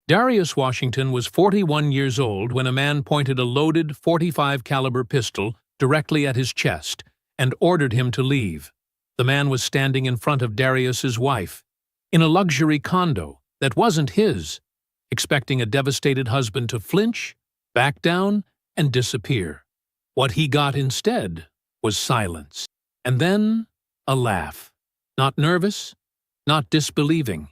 Darius Washington was 41 years old when a man pointed a loaded .45 caliber pistol directly at his chest and ordered him to leave. The man was standing in front of Darius's wife, in a luxury condo that wasn't his, expecting a devastated husband to flinch, back down, and disappear. What he got instead was silence, and then a laugh. Not nervous, not disbelieving.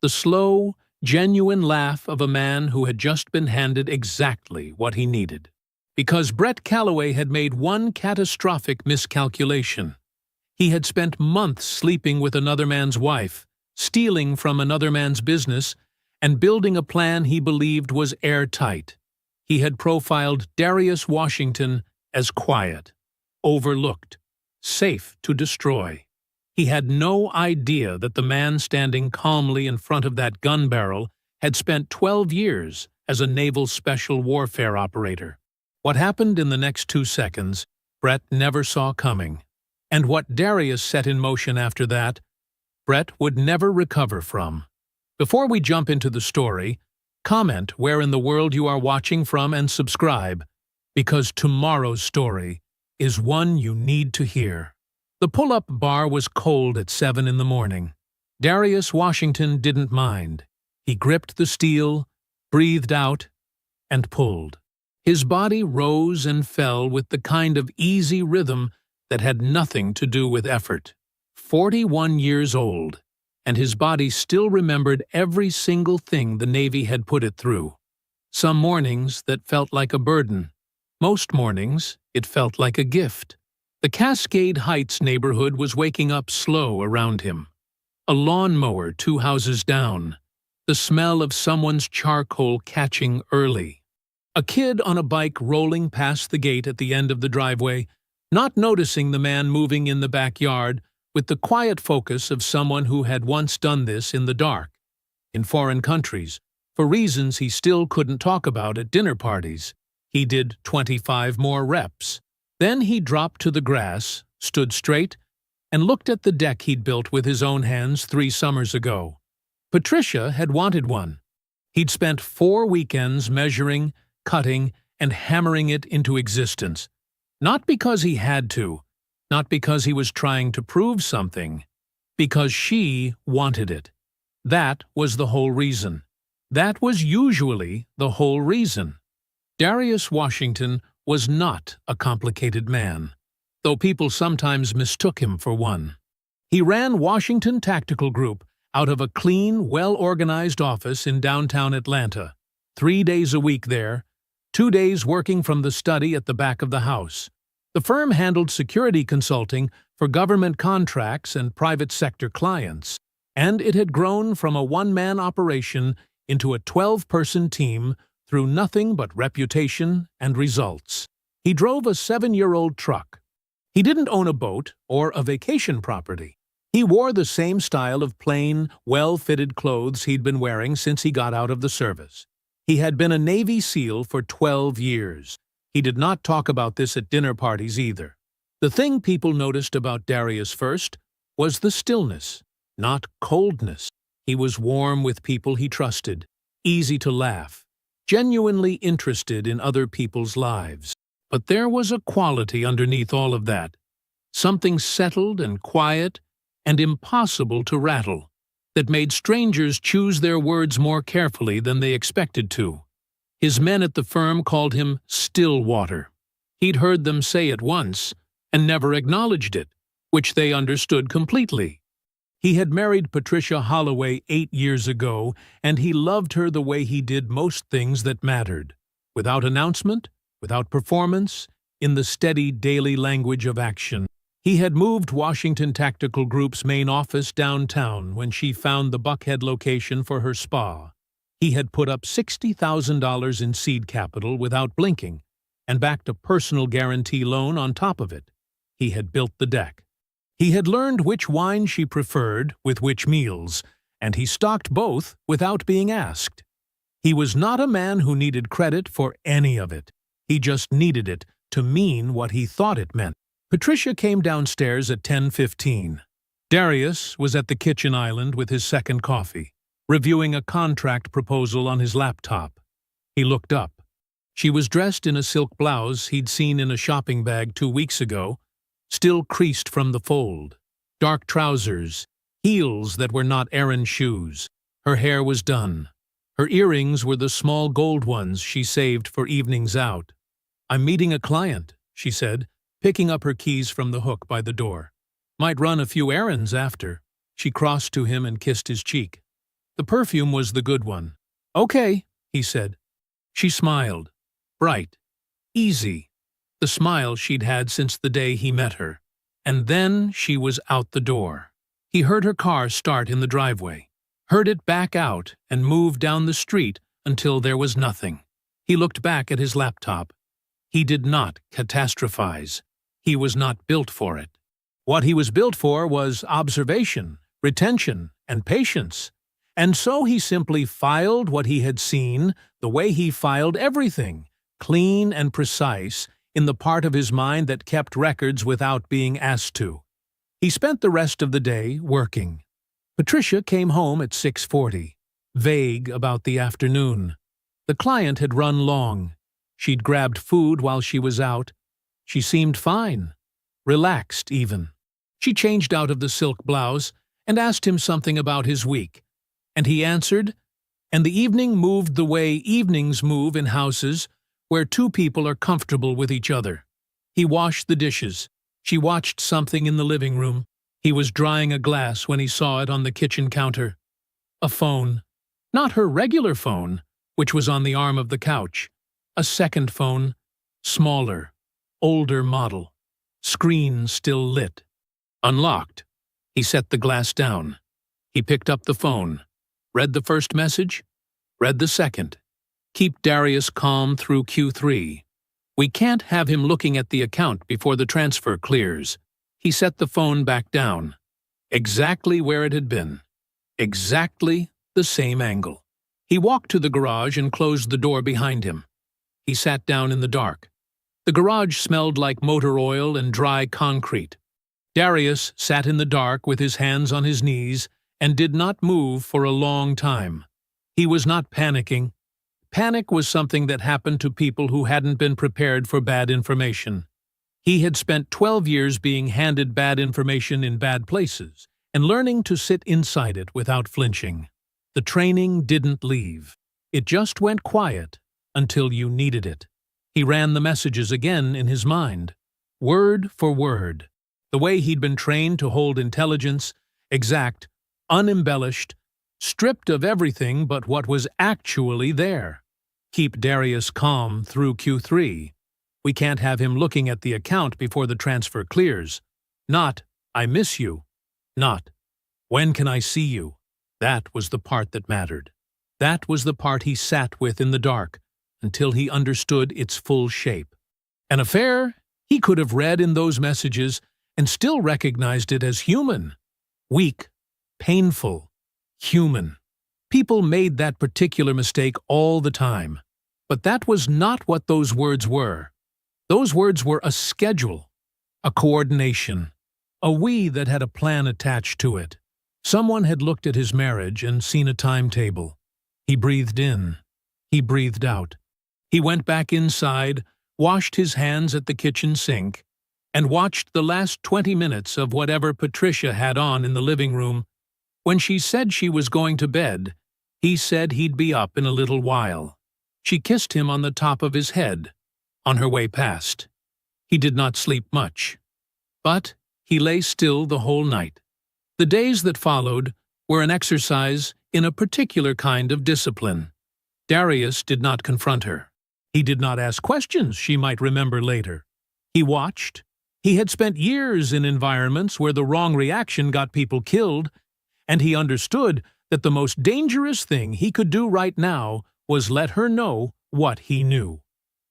The slow, genuine laugh of a man who had just been handed exactly what he needed. Because Brett Calloway had made one catastrophic miscalculation. He had spent months sleeping with another man's wife, stealing from another man's business, and building a plan he believed was airtight. He had profiled Darius Washington as quiet, overlooked, safe to destroy. He had no idea that the man standing calmly in front of that gun barrel had spent 12 years as a naval special warfare operator. What happened in the next 2 seconds, Brett never saw coming. And what Darius set in motion after that, Brett would never recover from. Before we jump into the story, comment where in the world you are watching from and subscribe, because tomorrow's story is one you need to hear. The pull-up bar was cold at 7 in the morning. Darius Washington didn't mind. He gripped the steel, breathed out, and pulled. His body rose and fell with the kind of easy rhythm that had nothing to do with effort. 41 years old, and his body still remembered every single thing the Navy had put it through. Some mornings that felt like a burden. Most mornings, it felt like a gift. The Cascade Heights neighborhood was waking up slow around him. A lawnmower 2 houses down. The smell of someone's charcoal catching early. A kid on a bike rolling past the gate at the end of the driveway, not noticing the man moving in the backyard with the quiet focus of someone who had once done this in the dark, in foreign countries, for reasons he still couldn't talk about at dinner parties. He did 25 more reps. Then he dropped to the grass, stood straight, and looked at the deck he'd built with his own hands 3 summers ago. Patricia had wanted one. He'd spent 4 weekends measuring, cutting, and hammering it into existence. Not because he had to, not because he was trying to prove something, because she wanted it. That was the whole reason. That was usually the whole reason. Darius Washington was not a complicated man, though people sometimes mistook him for one. He ran Washington Tactical Group out of a clean, well-organized office in downtown Atlanta, 3 days a week there, 2 days working from the study at the back of the house. The firm handled security consulting for government contracts and private sector clients, and it had grown from a one-man operation into a 12-person team through nothing but reputation and results. He drove a 7-year-old truck. He didn't own a boat or a vacation property. He wore the same style of plain, well-fitted clothes he'd been wearing since he got out of the service. He had been a Navy SEAL for 12 years. He did not talk about this at dinner parties either. The thing people noticed about Darius first was the stillness, not coldness. He was warm with people he trusted, easy to laugh, genuinely interested in other people's lives. But there was a quality underneath all of that, something settled and quiet and impossible to rattle, that made strangers choose their words more carefully than they expected to. His men at the firm called him Stillwater. He'd heard them say it once and never acknowledged it, which they understood completely. He had married Patricia Holloway 8 years ago, and he loved her the way he did most things that mattered, without announcement, without performance, in the steady daily language of action. He had moved Washington Tactical Group's main office downtown when she found the Buckhead location for her spa. He had put up $60,000 in seed capital without blinking, and backed a personal guarantee loan on top of it. He had built the deck. He had learned which wine she preferred with which meals, and he stocked both without being asked. He was not a man who needed credit for any of it. He just needed it to mean what he thought it meant. Patricia came downstairs at 10:15. Darius was at the kitchen island with his second coffee, reviewing a contract proposal on his laptop. He looked up. She was dressed in a silk blouse he'd seen in a shopping bag 2 weeks ago, still creased from the fold. Dark trousers, heels that were not errand shoes. Her hair was done. Her earrings were the small gold ones she saved for evenings out. "I'm meeting a client," she said, picking up her keys from the hook by the door. "Might run a few errands after." She crossed to him and kissed his cheek. The perfume was the good one. "Okay," he said. She smiled. Bright. Easy. The smile she'd had since the day he met her. And then she was out the door. He heard her car start in the driveway, heard it back out and move down the street until there was nothing. He looked back at his laptop. He did not catastrophize. He was not built for it. What he was built for was observation, retention, and patience. And so he simply filed what he had seen the way he filed everything, clean and precise, in the part of his mind that kept records without being asked to. He spent the rest of the day working. Patricia came home at 6:40, vague about the afternoon. The client had run long. She'd grabbed food while she was out. She seemed fine, relaxed even. She changed out of the silk blouse and asked him something about his week. And he answered, and the evening moved the way evenings move in houses where two people are comfortable with each other. He washed the dishes. She watched something in the living room. He was drying a glass when he saw it on the kitchen counter. A phone. Not her regular phone, which was on the arm of the couch. A second phone, smaller, older model. Screen still lit. Unlocked. He set the glass down. He picked up the phone. Read the first message. Read the second. Keep Darius calm through Q3. We can't have him looking at the account before the transfer clears. He set the phone back down. Exactly where it had been. Exactly the same angle. He walked to the garage and closed the door behind him. He sat down in the dark. The garage smelled like motor oil and dry concrete. Darius sat in the dark with his hands on his knees and did not move for a long time. He was not panicking. Panic was something that happened to people who hadn't been prepared for bad information. He had spent 12 years being handed bad information in bad places and learning to sit inside it without flinching. The training didn't leave. It just went quiet until you needed it. He ran the messages again in his mind, word for word, the way he'd been trained to hold intelligence, exact, unembellished, stripped of everything but what was actually there. Keep Darius calm through Q3. We can't have him looking at the account before the transfer clears. Not, I miss you. Not, when can I see you? That was the part that mattered. That was the part he sat with in the dark until he understood its full shape. An affair he could have read in those messages and still recognized it as human. Weak, painful, human. People made that particular mistake all the time. But that was not what those words were. Those words were a schedule, a coordination, a we that had a plan attached to it. Someone had looked at his marriage and seen a timetable. He breathed in. He breathed out. He went back inside, washed his hands at the kitchen sink, and watched the last 20 minutes of whatever Patricia had on in the living room. When she said she was going to bed, he said he'd be up in a little while. She kissed him on the top of his head, on her way past. He did not sleep much. But he lay still the whole night. The days that followed were an exercise in a particular kind of discipline. Darius did not confront her. He did not ask questions she might remember later. He watched. He had spent years in environments where the wrong reaction got people killed, and he understood that the most dangerous thing he could do right now was let her know what he knew.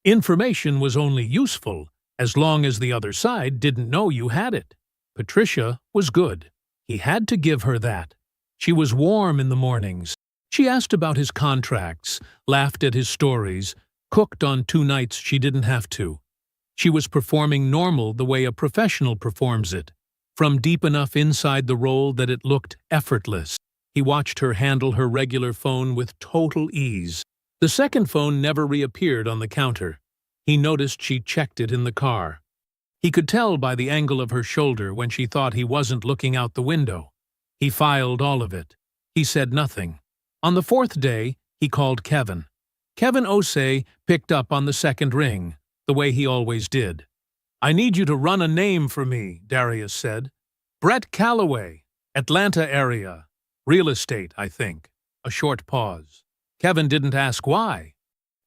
Information was only useful as long as the other side didn't know you had it. Patricia was good. He had to give her that. She was warm in the mornings. She asked about his contracts, laughed at his stories, cooked on 2 nights she didn't have to. She was performing normal the way a professional performs it, from deep enough inside the role that it looked effortless. He watched her handle her regular phone with total ease. The second phone never reappeared on the counter. He noticed she checked it in the car. He could tell by the angle of her shoulder when she thought he wasn't looking out the window. He filed all of it. He said nothing. On the fourth day, he called Kevin. Kevin Osei picked up on the second ring, the way he always did. "I need you to run a name for me," Darius said. "Brett Calloway, Atlanta area. Real estate, I think." A short pause. Kevin didn't ask why.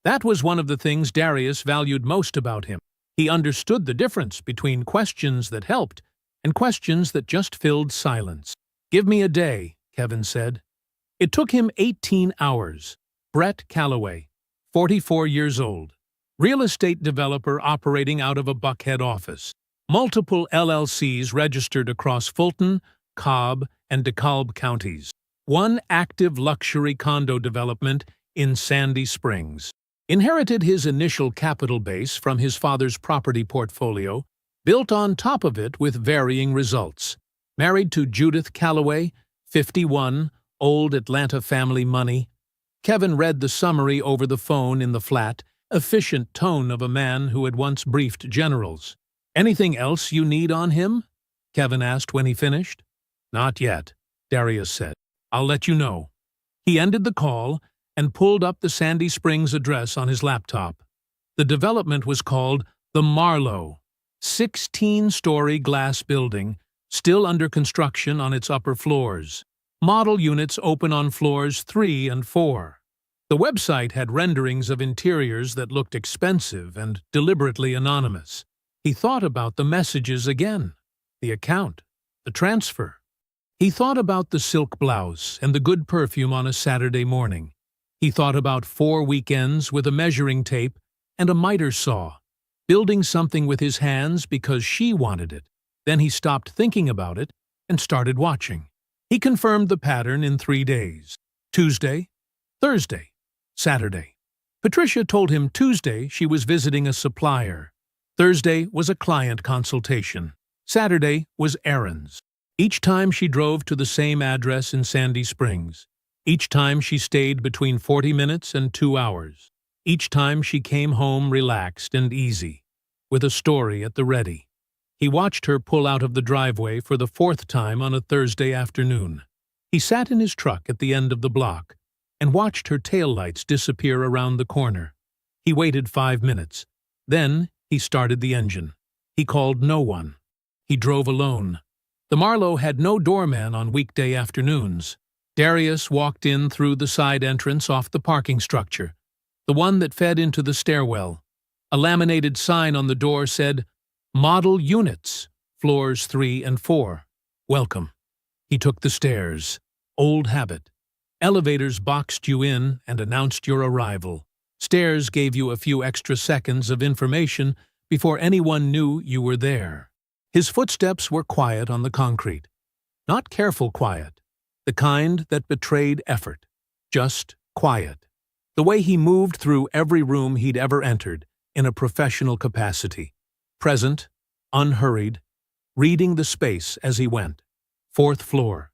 That was one of the things Darius valued most about him. He understood the difference between questions that helped and questions that just filled silence. "Give me a day," Kevin said. It took him 18 hours. Brett Calloway, 44 years old. Real estate developer operating out of a Buckhead office. Multiple LLCs registered across Fulton, Cobb, and DeKalb counties. One active luxury condo development in Sandy Springs. Inherited his initial capital base from his father's property portfolio, built on top of it with varying results. Married to Judith Calloway, 51, old Atlanta family money. Kevin read the summary over the phone in the flat, efficient tone of a man who had once briefed generals. "Anything else you need on him?" Kevin asked when he finished. "Not yet," Darius said. "I'll let you know." He ended the call and pulled up the Sandy Springs address on his laptop. The development was called the Marlowe, 16-story glass building, still under construction on its upper floors. Model units open on floors 3 and 4. The website had renderings of interiors that looked expensive and deliberately anonymous. He thought about the messages again, the account, the transfer. He thought about the silk blouse and the good perfume on a Saturday morning. He thought about 4 weekends with a measuring tape and a miter saw, building something with his hands because she wanted it. Then he stopped thinking about it and started watching. He confirmed the pattern in 3 days. Tuesday, Thursday, Saturday. Patricia told him Tuesday she was visiting a supplier. Thursday was a client consultation. Saturday was errands. Each time she drove to the same address in Sandy Springs. Each time she stayed between 40 minutes and 2 hours. Each time she came home relaxed and easy, with a story at the ready. He watched her pull out of the driveway for the 4th time on a Thursday afternoon. He sat in his truck at the end of the block and watched her taillights disappear around the corner. He waited 5 minutes. Then he started the engine. He called no one. He drove alone. The Marlowe had no doorman on weekday afternoons. Darius walked in through the side entrance off the parking structure, the one that fed into the stairwell. A laminated sign on the door said, "Model Units, Floors 3 and 4. Welcome." He took the stairs. Old habit. Elevators boxed you in and announced your arrival. Stairs gave you a few extra seconds of information before anyone knew you were there. His footsteps were quiet on the concrete. Not careful quiet. The kind that betrayed effort. Just quiet. The way he moved through every room he'd ever entered in a professional capacity. Present, unhurried, reading the space as he went. 4th floor.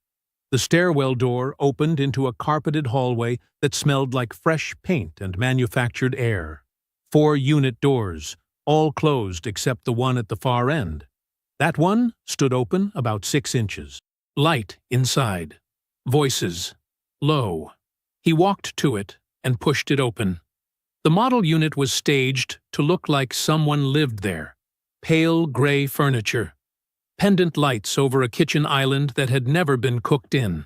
The stairwell door opened into a carpeted hallway that smelled like fresh paint and manufactured air. 4 unit doors, all closed except the one at the far end. That one stood open about 6 inches. Light inside. Voices. Low. He walked to it and pushed it open. The model unit was staged to look like someone lived there. Pale gray furniture. Pendant lights over a kitchen island that had never been cooked in.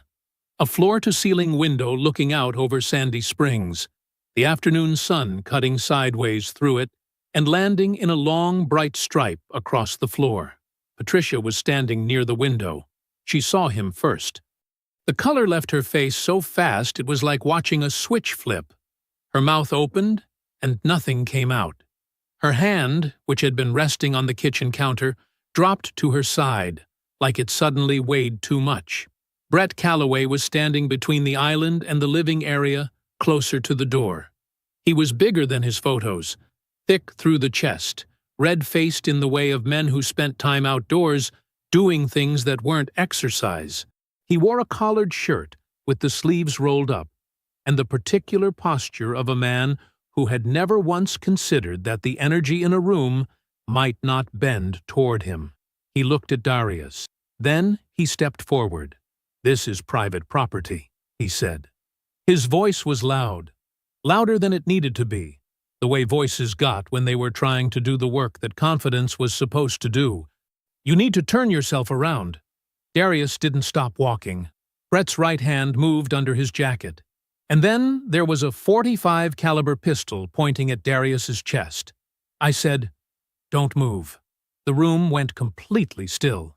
A floor-to-ceiling window looking out over Sandy Springs. The afternoon sun cutting sideways through it and landing in a long, bright stripe across the floor. Patricia was standing near the window. She saw him first. The color left her face so fast it was like watching a switch flip. Her mouth opened, and nothing came out. Her hand, which had been resting on the kitchen counter, dropped to her side, like it suddenly weighed too much. Brett Calloway was standing between the island and the living area, closer to the door. He was bigger than his photos, thick through the chest, red-faced in the way of men who spent time outdoors doing things that weren't exercise. He wore a collared shirt, with the sleeves rolled up, and the particular posture of a man who had never once considered that the energy in a room might not bend toward him. He looked at Darius. Then he stepped forward. "This is private property," he said. His voice was loud, louder than it needed to be, the way voices got when they were trying to do the work that confidence was supposed to do. "You need to turn yourself around." Darius didn't stop walking. Brett's right hand moved under his jacket. And then there was a .45 caliber pistol pointing at Darius's chest. I said, "Don't move." The room went completely still.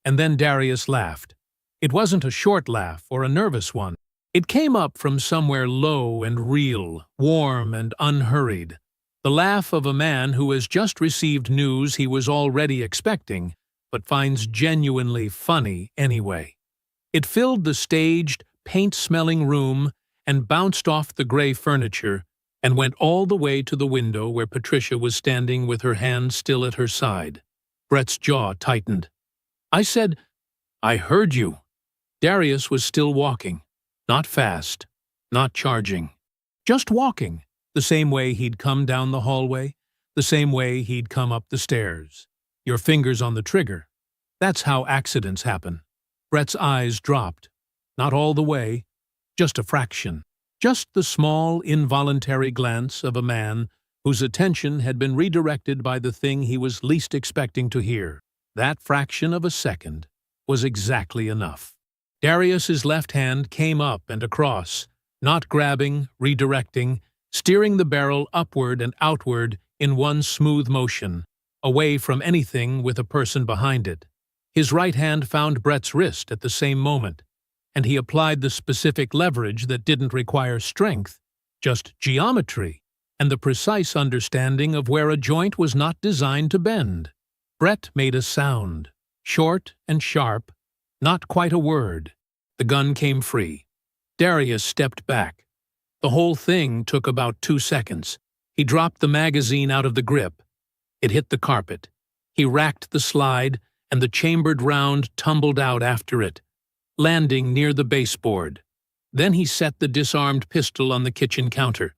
And then Darius laughed. It wasn't a short laugh or a nervous one. It came up from somewhere low and real, warm and unhurried. The laugh of a man who has just received news he was already expecting, but finds genuinely funny anyway. It filled the staged, paint-smelling room and bounced off the gray furniture and went all the way to the window where Patricia was standing with her hand still at her side. Brett's jaw tightened. I said, "I heard you." Darius was still walking. Not fast, not charging. Just walking, the same way he'd come down the hallway, the same way he'd come up the stairs. Your fingers on the trigger. That's how accidents happen. Brett's eyes dropped. Not all the way, just a fraction. Just the small, involuntary glance of a man whose attention had been redirected by the thing he was least expecting to hear. That fraction of a second was exactly enough. Darius's left hand came up and across, not grabbing, redirecting, steering the barrel upward and outward in one smooth motion, away from anything with a person behind it. His right hand found Brett's wrist at the same moment, and he applied the specific leverage that didn't require strength, just geometry, and the precise understanding of where a joint was not designed to bend. Brett made a sound, short and sharp, not quite a word. The gun came free. Darius stepped back. The whole thing took about 2 seconds. He dropped the magazine out of the grip. It hit the carpet. He racked the slide, and the chambered round tumbled out after it, landing near the baseboard. Then he set the disarmed pistol on the kitchen counter,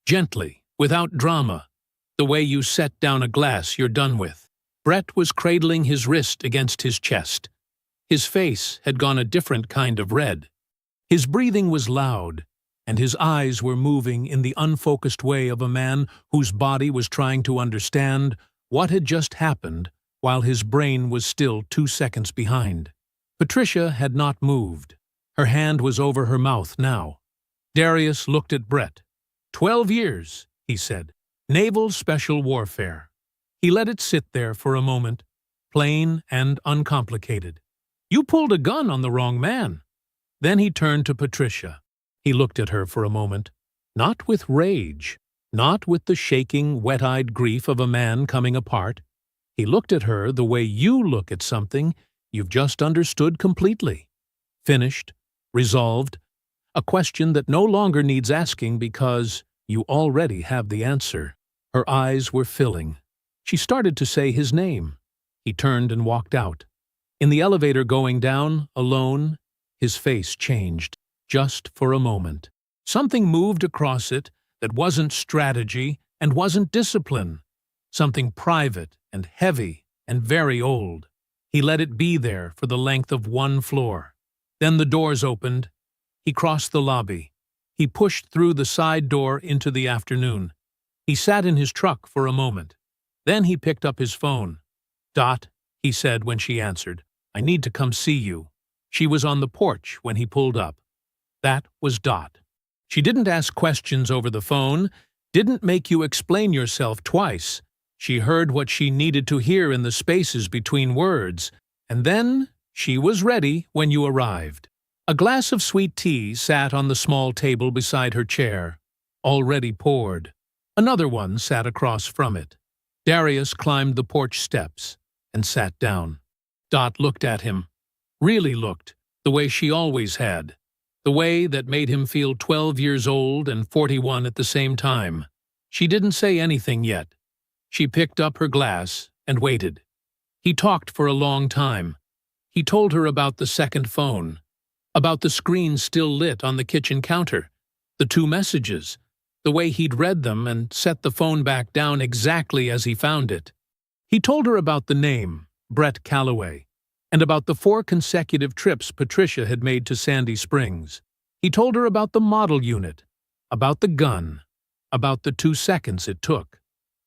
gently, without drama, the way you set down a glass you're done with. Brett was cradling his wrist against his chest. His face had gone a different kind of red. His breathing was loud, and his eyes were moving in the unfocused way of a man whose body was trying to understand what had just happened while his brain was still 2 seconds behind. Patricia had not moved. Her hand was over her mouth now. Darius looked at Brett. 12 years, he said. Naval Special Warfare. He let it sit there for a moment, plain and uncomplicated. You pulled a gun on the wrong man. Then he turned to Patricia. He looked at her for a moment, not with rage, not with the shaking, wet-eyed grief of a man coming apart. He looked at her the way you look at something you've just understood completely. Finished, resolved, a question that no longer needs asking because you already have the answer. Her eyes were filling. She started to say his name. He turned and walked out. In the elevator going down, alone, his face changed, just for a moment. Something moved across it that wasn't strategy and wasn't discipline. Something private and heavy and very old. He let it be there for the length of one floor. Then the doors opened. He crossed the lobby. He pushed through the side door into the afternoon. He sat in his truck for a moment. Then he picked up his phone. "Dot," he said when she answered, "I need to come see you." She was on the porch when he pulled up. That was Dot. She didn't ask questions over the phone, didn't make you explain yourself twice. She heard what she needed to hear in the spaces between words, and then she was ready when you arrived. A glass of sweet tea sat on the small table beside her chair, already poured. Another one sat across from it. Darius climbed the porch steps and sat down. Dot looked at him, really looked, the way she always had, the way that made him feel 12 years old and 41 at the same time. She didn't say anything yet. She picked up her glass and waited. He talked for a long time. He told her about the second phone. about the screen still lit on the kitchen counter, the two messages, the way he'd read them and set the phone back down exactly as he found it. He told her about the name, Brett Calloway, and about the 4 consecutive trips Patricia had made to Sandy Springs. He told her about the model unit, about the gun, about the 2 seconds it took,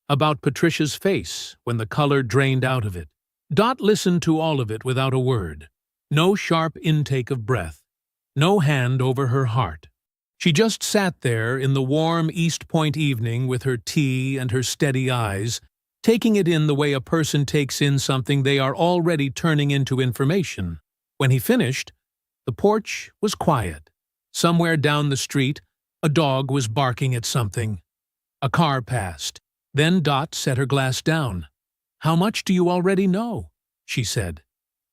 about Patricia's face when the color drained out of it. Dot listened to all of it without a word. No sharp intake of breath, no hand over her heart. She just sat there in the warm East Point evening with her tea and her steady eyes, taking it in the way a person takes in something they are already turning into information. When he finished, the porch was quiet. Somewhere down the street, a dog was barking at something. A car passed. Then Dot set her glass down. "How much do you already know?" she said.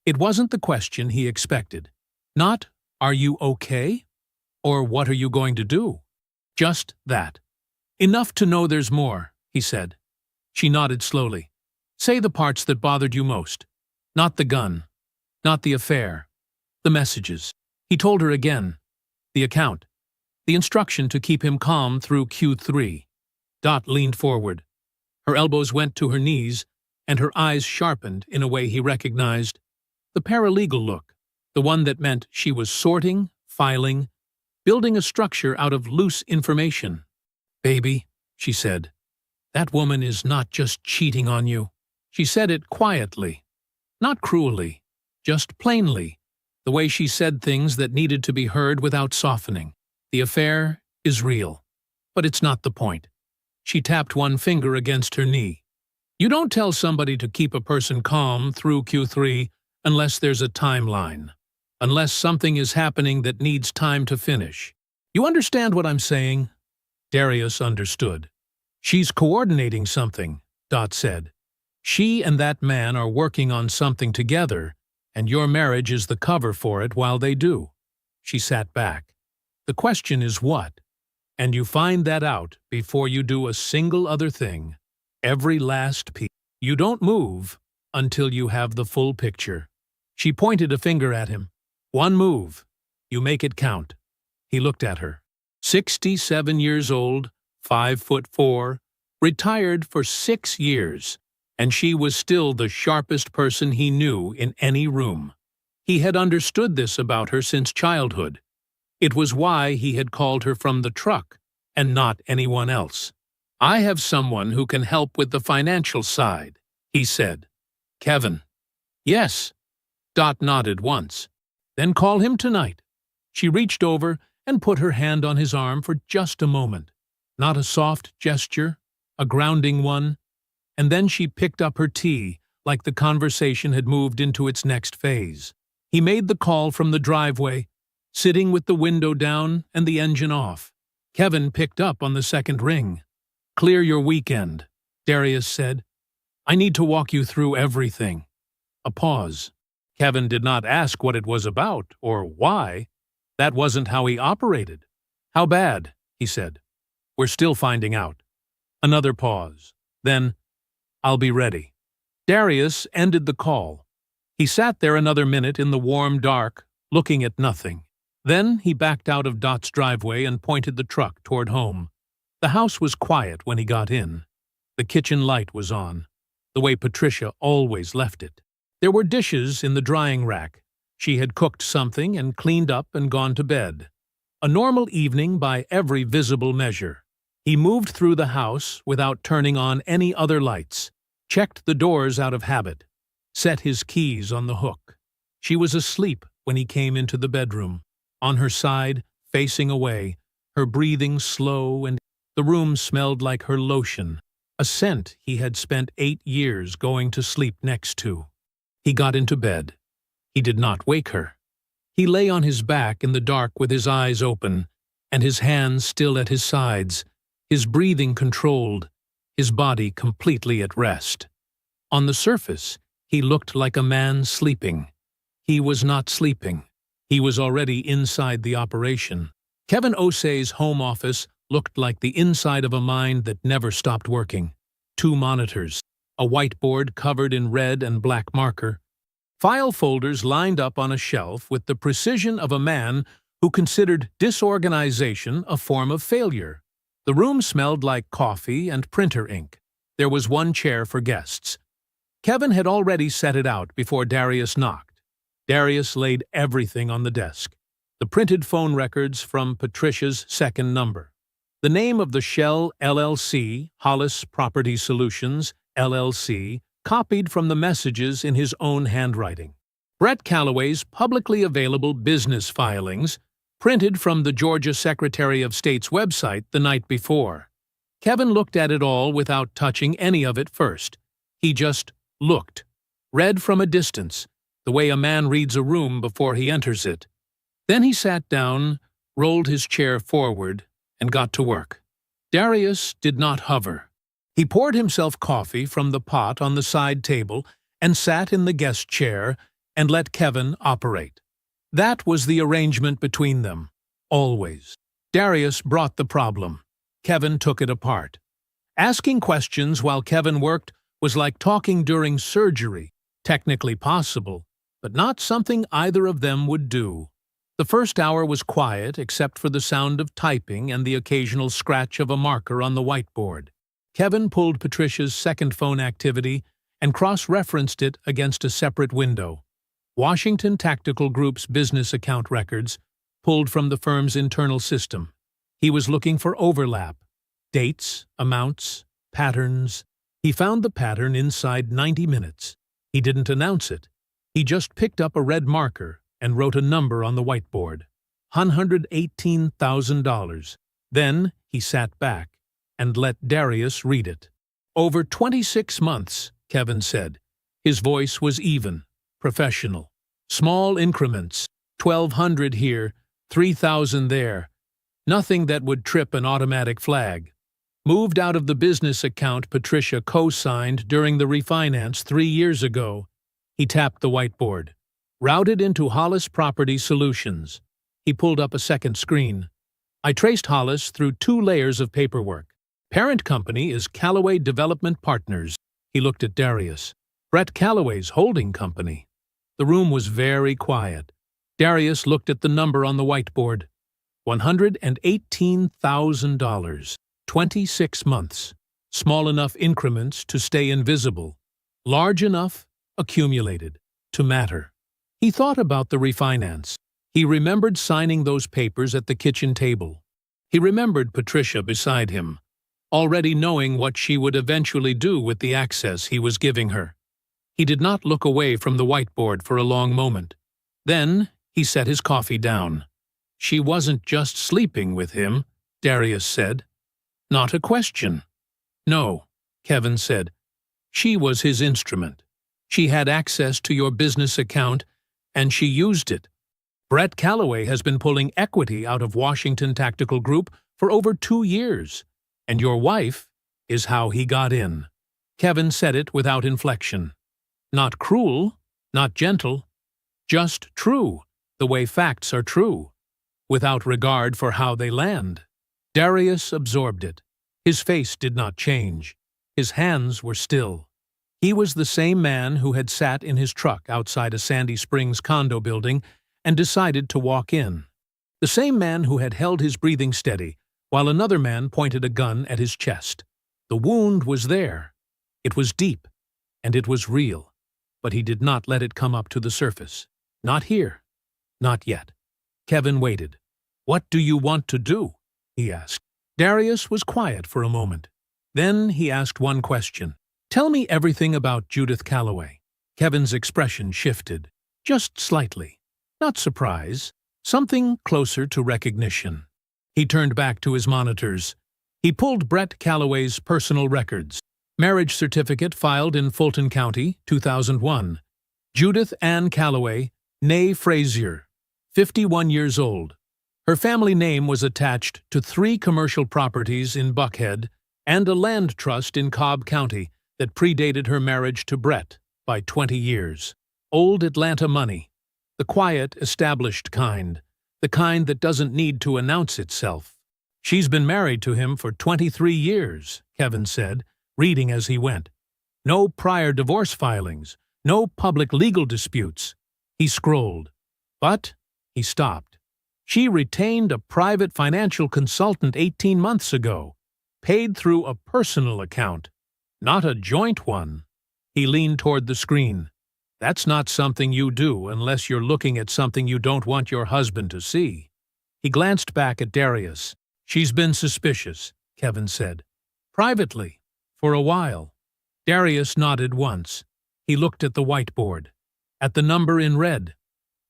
It wasn't the question he expected. Not, "Are you okay?" or "What are you going to do?" Just that. "Enough to know there's more," he said. She nodded slowly. "Say the parts that bothered you most. Not the gun. Not the affair. The messages." He told her again. The account. The instruction to keep him calm through Q3. Dot leaned forward. Her elbows went to her knees, and her eyes sharpened in a way he recognized. The paralegal look, the one that meant she was sorting, filing, building a structure out of loose information. "Baby," she said, "that woman is not just cheating on you." She said it quietly, not cruelly, just plainly, the way she said things that needed to be heard without softening. "The affair is real, but it's not the point." She tapped one finger against her knee. "You don't tell somebody to keep a person calm through Q3 unless there's a timeline, unless something is happening that needs time to finish. You understand what I'm saying?" Darius understood. "She's coordinating something," Dot said. "She and that man are working on something together, and your marriage is the cover for it while they do." She sat back. "The question is what? And you find that out before you do a single other thing. Every last piece. You don't move until you have the full picture." She pointed a finger at him. "One move. You make it count." He looked at her. 67 years old, 5'4", retired for 6 years, and she was still the sharpest person he knew in any room. He had understood this about her since childhood. It was why he had called her from the truck, and not anyone else. "I have someone who can help with the financial side," he said. "Kevin." "Yes." Dot nodded once. "Then call him tonight." She reached over and put her hand on his arm for just a moment. Not a soft gesture, a grounding one. And then she picked up her tea, like the conversation had moved into its next phase. He made the call from the driveway, sitting with the window down and the engine off. Kevin picked up on the second ring. "Clear your weekend," Darius said. "I need to walk you through everything." A pause. Kevin did not ask what it was about or why. That wasn't how he operated. "How bad?" he said. "We're still finding out." Another pause. Then, "I'll be ready." Darius ended the call. He sat there another minute in the warm dark, looking at nothing. Then he backed out of Dot's driveway and pointed the truck toward home. The house was quiet when he got in. The kitchen light was on, the way Patricia always left it. There were dishes in the drying rack. She had cooked something and cleaned up and gone to bed. A normal evening by every visible measure. He moved through the house without turning on any other lights, checked the doors out of habit, set his keys on the hook. She was asleep when he came into the bedroom, on her side, facing away, her breathing slow, and the room smelled like her lotion, a scent he had spent 8 years going to sleep next to. He got into bed. He did not wake her. He lay on his back in the dark with his eyes open, and his hands still at his sides, his breathing controlled, his body completely at rest. On the surface, he looked like a man sleeping. He was not sleeping. He was already inside the operation. Kevin Osei's home office looked like the inside of a mind that never stopped working. 2 monitors, a whiteboard covered in red and black marker, File folders lined up on a shelf with the precision of a man who considered disorganization a form of failure. The room smelled like coffee and printer ink. There was one chair for guests. Kevin had already set it out before Darius knocked. Darius laid everything on the desk. The printed phone records from Patricia's second number. The name of the Shell LLC, Hollis Property Solutions, LLC, copied from the messages in his own handwriting. Brett Calloway's publicly available business filings, printed from the Georgia Secretary of State's website the night before. Kevin looked at it all without touching any of it first. He just looked, read from a distance, the way a man reads a room before he enters it. Then he sat down, rolled his chair forward, and got to work. Darius did not hover. He poured himself coffee from the pot on the side table and sat in the guest chair and let Kevin operate. That was the arrangement between them, always. Darius brought the problem. Kevin took it apart. Asking questions while Kevin worked was like talking during surgery, technically possible, but not something either of them would do. The first hour was quiet except for the sound of typing and the occasional scratch of a marker on the whiteboard. Kevin pulled Patricia's second phone activity and cross-referenced it against a separate window. Washington Tactical Group's business account records, pulled from the firm's internal system. He was looking for overlap. Dates, amounts, patterns. He found the pattern inside 90 minutes. He didn't announce it. He just picked up a red marker and wrote a number on the whiteboard. $118,000. Then he sat back and let Darius read it. Over 26 months, Kevin said. His voice was even, professional. Small increments, 1,200 here, 3,000 there. Nothing that would trip an automatic flag. Moved out of the business account Patricia co-signed during the refinance 3 years ago. He tapped the whiteboard. Routed into Hollis Property Solutions. He pulled up a second screen. I traced Hollis through 2 layers of paperwork. Parent company is Calloway Development Partners. He looked at Darius. Brett Calloway's holding company. The room was very quiet. Darius looked at the number on the whiteboard. $118,000. 26 months. Small enough increments to stay invisible. Large enough, accumulated, to matter. He thought about the refinance. He remembered signing those papers at the kitchen table. He remembered Patricia beside him, already knowing what she would eventually do with the access he was giving her. He did not look away from the whiteboard for a long moment. Then he set his coffee down. She wasn't just sleeping with him, Darius said. Not a question. No, Kevin said. She was his instrument. She had access to your business account, and she used it. Brett Calloway has been pulling equity out of Washington Tactical Group for over 2 years, and your wife is how he got in. Kevin said it without inflection. Not cruel, not gentle, just true, the way facts are true, without regard for how they land. Darius absorbed it. His face did not change. His hands were still. He was the same man who had sat in his truck outside a Sandy Springs condo building and decided to walk in. The same man who had held his breathing steady while another man pointed a gun at his chest. The wound was there. It was deep, and it was real, but he did not let it come up to the surface. Not here. Not yet. Kevin waited. "What do you want to do?" he asked. Darius was quiet for a moment. Then he asked one question. "Tell me everything about Judith Calloway." Kevin's expression shifted, just slightly. Not surprise, something closer to recognition. He turned back to his monitors. He pulled Brett Calloway's personal records. Marriage certificate filed in Fulton County, 2001. Judith Ann Calloway, née Frazier, 51 years old. Her family name was attached to 3 commercial properties in Buckhead and a land trust in Cobb County that predated her marriage to Brett by 20 years. Old Atlanta money. The quiet, established kind. The kind that doesn't need to announce itself. "She's been married to him for 23 years, Kevin said, reading as he went. "No prior divorce filings, No public legal disputes. He scrolled. But he stopped. She retained a private financial consultant 18 months ago, paid through a personal account, not a joint one. He leaned toward the screen. That's not something you do unless you're looking at something you don't want your husband to see. He glanced back at Darius. She's been suspicious, Kevin said. Privately, for a while. Darius nodded once. He looked at the whiteboard, at the number in red,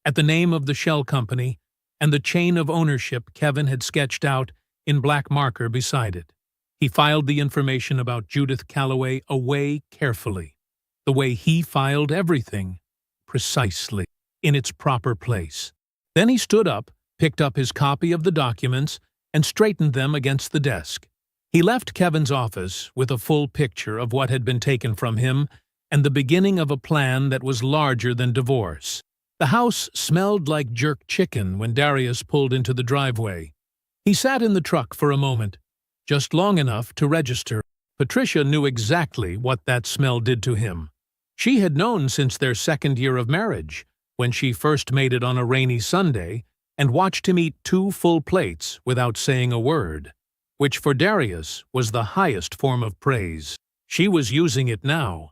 at the name of the shell company, and the chain of ownership Kevin had sketched out in black marker beside it. He filed the information about Judith Calloway away carefully, the way he filed everything, precisely, in its proper place. Then he stood up, picked up his copy of the documents, and straightened them against the desk. He left Kevin's office with a full picture of what had been taken from him and the beginning of a plan that was larger than divorce. The house smelled like jerk chicken when Darius pulled into the driveway. He sat in the truck for a moment, just long enough to register. Patricia knew exactly what that smell did to him. She had known since their second year of marriage, when she first made it on a rainy Sunday and watched him eat 2 full plates without saying a word, which for Darius was the highest form of praise. She was using it now.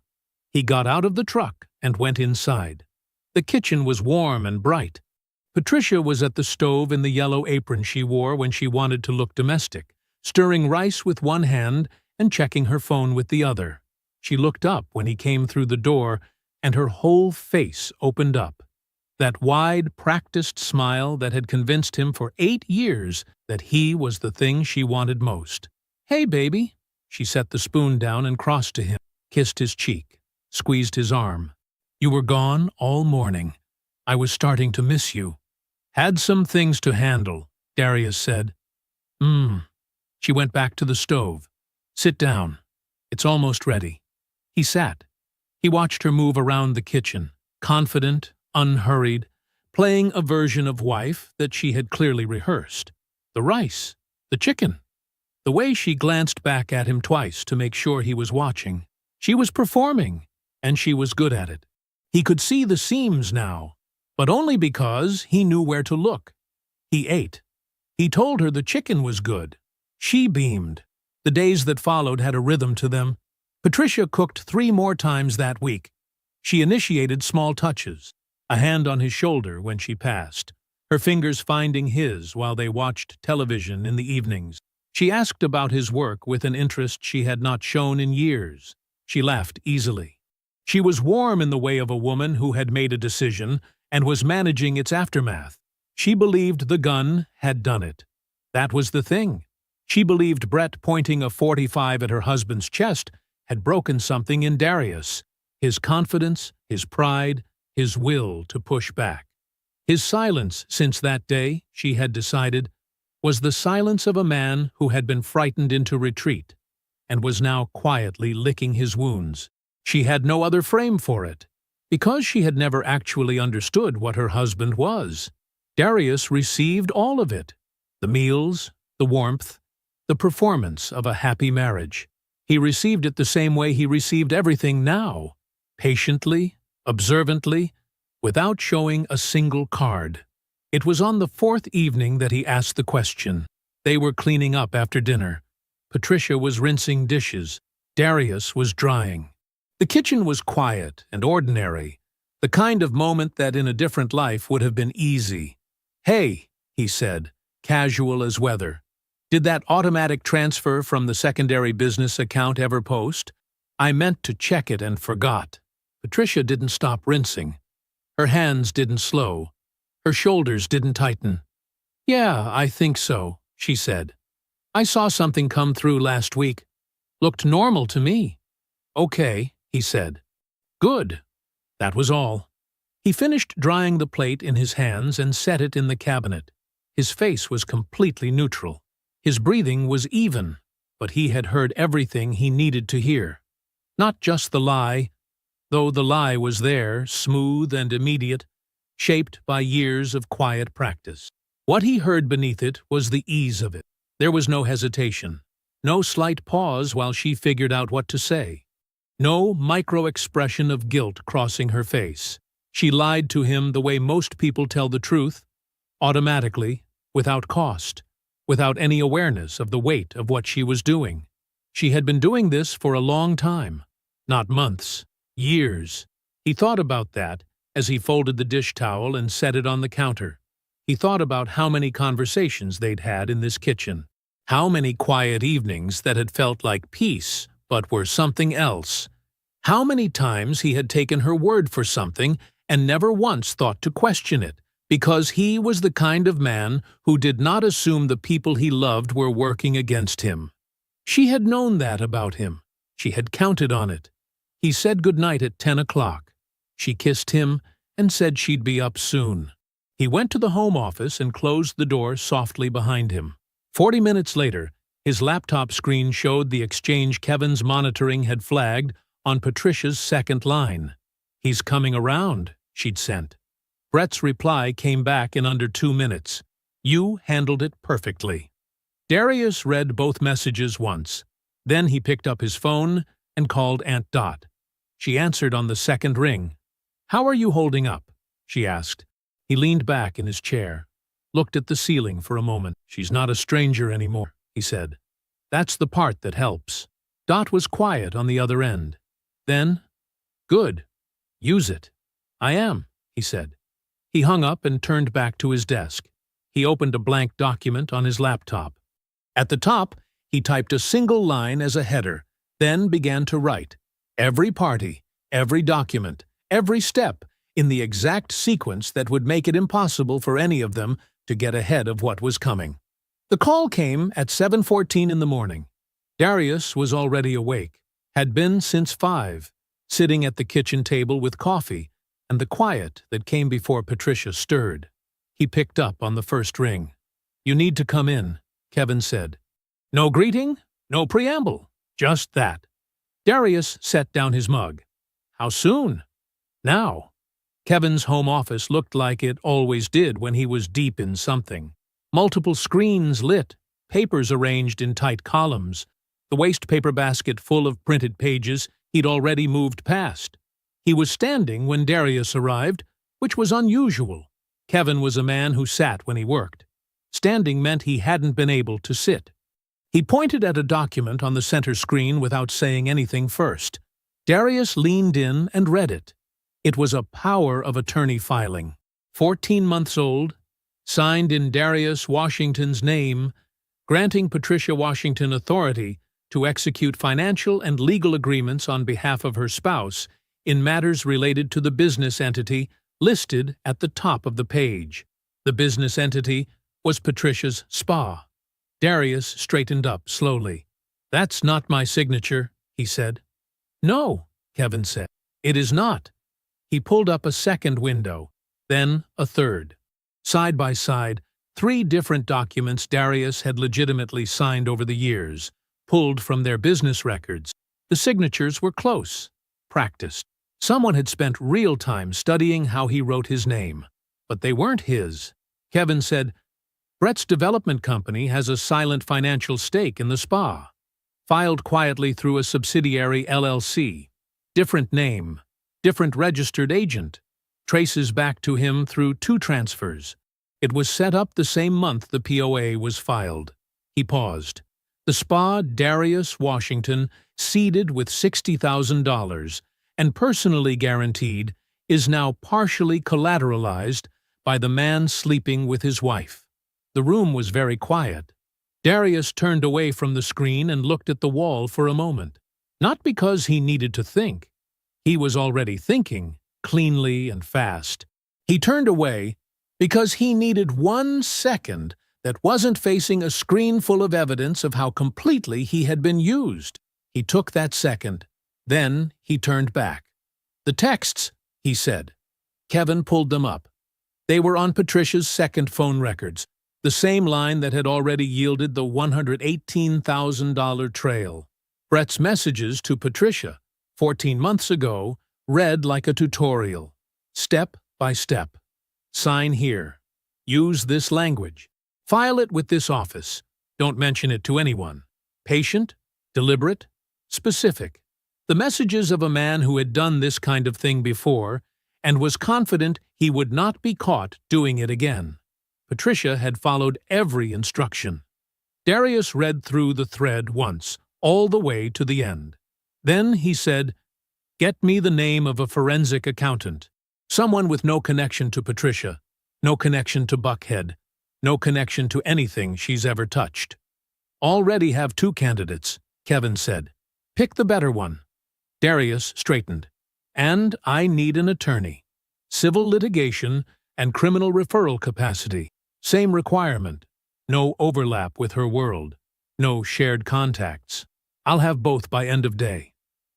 He got out of the truck and went inside. The kitchen was warm and bright. Patricia was at the stove in the yellow apron she wore when she wanted to look domestic, stirring rice with one hand and checking her phone with the other. She looked up when he came through the door, and her whole face opened up. That wide, practiced smile that had convinced him for 8 years that he was the thing she wanted most. "Hey, baby." She set the spoon down and crossed to him, kissed his cheek, squeezed his arm. "You were gone all morning. I was starting to miss you." "Had some things to handle," Darius said. She went back to the stove. "Sit down. It's almost ready." He sat. He watched her move around the kitchen, confident, unhurried, playing a version of wife that she had clearly rehearsed. The rice, the chicken, the way she glanced back at him twice to make sure he was watching. She was performing, and she was good at it. He could see the seams now, but only because he knew where to look. He ate. He told her the chicken was good. She beamed. The days that followed had a rhythm to them. Patricia cooked 3 more times that week. She initiated small touches, a hand on his shoulder when she passed, her fingers finding his while they watched television in the evenings. She asked about his work with an interest she had not shown in years. She laughed easily. She was warm in the way of a woman who had made a decision and was managing its aftermath. She believed the gun had done it. That was the thing. She believed Brett pointing a .45 at her husband's chest had broken something in Darius, his confidence, his pride, his will to push back. His silence since that day, she had decided, was the silence of a man who had been frightened into retreat and was now quietly licking his wounds. She had no other frame for it, because she had never actually understood what her husband was. Darius received all of it, the meals, the warmth, the performance of a happy marriage. He received it the same way he received everything now, patiently, observantly, without showing a single card. It was on the 4th evening that he asked the question. They were cleaning up after dinner. Patricia was rinsing dishes. Darius was drying. The kitchen was quiet and ordinary, the kind of moment that in a different life would have been easy. "Hey," he said, casual as weather. "Did that automatic transfer from the secondary business account ever post? I meant to check it and forgot." Patricia didn't stop rinsing. Her hands didn't slow. Her shoulders didn't tighten. "Yeah, I think so," she said. "I saw something come through last week. Looked normal to me." "Okay," he said. "Good." That was all. He finished drying the plate in his hands and set it in the cabinet. His face was completely neutral. His breathing was even, but he had heard everything he needed to hear. Not just the lie, though the lie was there, smooth and immediate, shaped by years of quiet practice. What he heard beneath it was the ease of it. There was no hesitation, no slight pause while she figured out what to say. No micro-expression of guilt crossing her face. She lied to him the way most people tell the truth, automatically, without cost, without any awareness of the weight of what she was doing. She had been doing this for a long time, not months, years. He thought about that as he folded the dish towel and set it on the counter. He thought about how many conversations they'd had in this kitchen, how many quiet evenings that had felt like peace but were something else, how many times he had taken her word for something and never once thought to question it, because he was the kind of man who did not assume the people he loved were working against him. She had known that about him. She had counted on it. He said goodnight at 10 o'clock. She kissed him and said she'd be up soon. He went to the home office and closed the door softly behind him. 40 minutes later, his laptop screen showed the exchange Kevin's monitoring had flagged on Patricia's second line. "He's coming around," she'd sent. Brett's reply came back in under 2 minutes. "You handled it perfectly." Darius read both messages once. Then he picked up his phone and called Aunt Dot. She answered on the second ring. "How are you holding up?" she asked. He leaned back in his chair, looked at the ceiling for a moment. "She's not a stranger anymore," he said. "That's the part that helps." Dot was quiet on the other end. Then, "Good. Use it." "I am," he said. He hung up and turned back to his desk. He opened a blank document on his laptop. At the top, he typed a single line as a header, then began to write. Every party, every document, every step, in the exact sequence that would make it impossible for any of them to get ahead of what was coming. The call came at 7:14 in the morning. Darius was already awake, had been since 5, sitting at the kitchen table with coffee and the quiet that came before Patricia stirred. He picked up on the first ring. "You need to come in," Kevin said. "No greeting, no preamble, just that." Darius set down his mug. "How soon?" "Now." Kevin's home office looked like it always did when he was deep in something. Multiple screens lit, papers arranged in tight columns, the waste paper basket full of printed pages he'd already moved past. He was standing when Darius arrived, which was unusual. Kevin was a man who sat when he worked. Standing meant he hadn't been able to sit. He pointed at a document on the center screen without saying anything first. Darius leaned in and read it. It was a power of attorney filing. 14 months old, signed in Darius Washington's name, granting Patricia Washington authority to execute financial and legal agreements on behalf of her spouse in matters related to the business entity listed at the top of the page. The business entity was Patricia's spa. Darius straightened up slowly. "That's not my signature," he said. "No," Kevin said. "It is not." He pulled up a second window, then a third. Side by side, 3 different documents Darius had legitimately signed over the years, pulled from their business records. The signatures were close, practiced. Someone had spent real time studying how he wrote his name, but they weren't his. Kevin said, "Brett's development company has a silent financial stake in the spa. Filed quietly through a subsidiary LLC. Different name, different registered agent. Traces back to him through 2 transfers. It was set up the same month the POA was filed." He paused. The spa Darius Washington, seeded with $60,000 and personally guaranteed, is now partially collateralized by the man sleeping with his wife. The room was very quiet. Darius turned away from the screen and looked at the wall for a moment. Not because he needed to think. He was already thinking, cleanly and fast. He turned away because he needed 1 second that wasn't facing a screen full of evidence of how completely he had been used. He took that second. Then he turned back. "The texts," he said. Kevin pulled them up. They were on Patricia's second phone records, the same line that had already yielded the $118,000 trail. Brett's messages to Patricia, 14 months ago, read like a tutorial. Step by step. Sign here. Use this language. File it with this office. Don't mention it to anyone. Patient, deliberate, specific. The messages of a man who had done this kind of thing before and was confident he would not be caught doing it again. Patricia had followed every instruction. Darius read through the thread once, all the way to the end. Then he said, "Get me the name of a forensic accountant. Someone with no connection to Patricia, no connection to Buckhead, no connection to anything she's ever touched." "Already have 2 candidates," Kevin said. "Pick the better one." Darius straightened. "And I need an attorney. Civil litigation and criminal referral capacity. Same requirement. No overlap with her world. No shared contacts. I'll have both by end of day."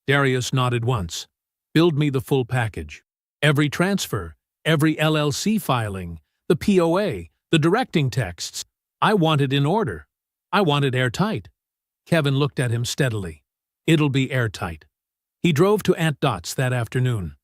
Darius nodded once. "Build me the full package. Every transfer, every LLC filing, the POA, the directing texts. I want it in order. I want it airtight." Kevin looked at him steadily. "It'll be airtight." He drove to Aunt Dot's that afternoon.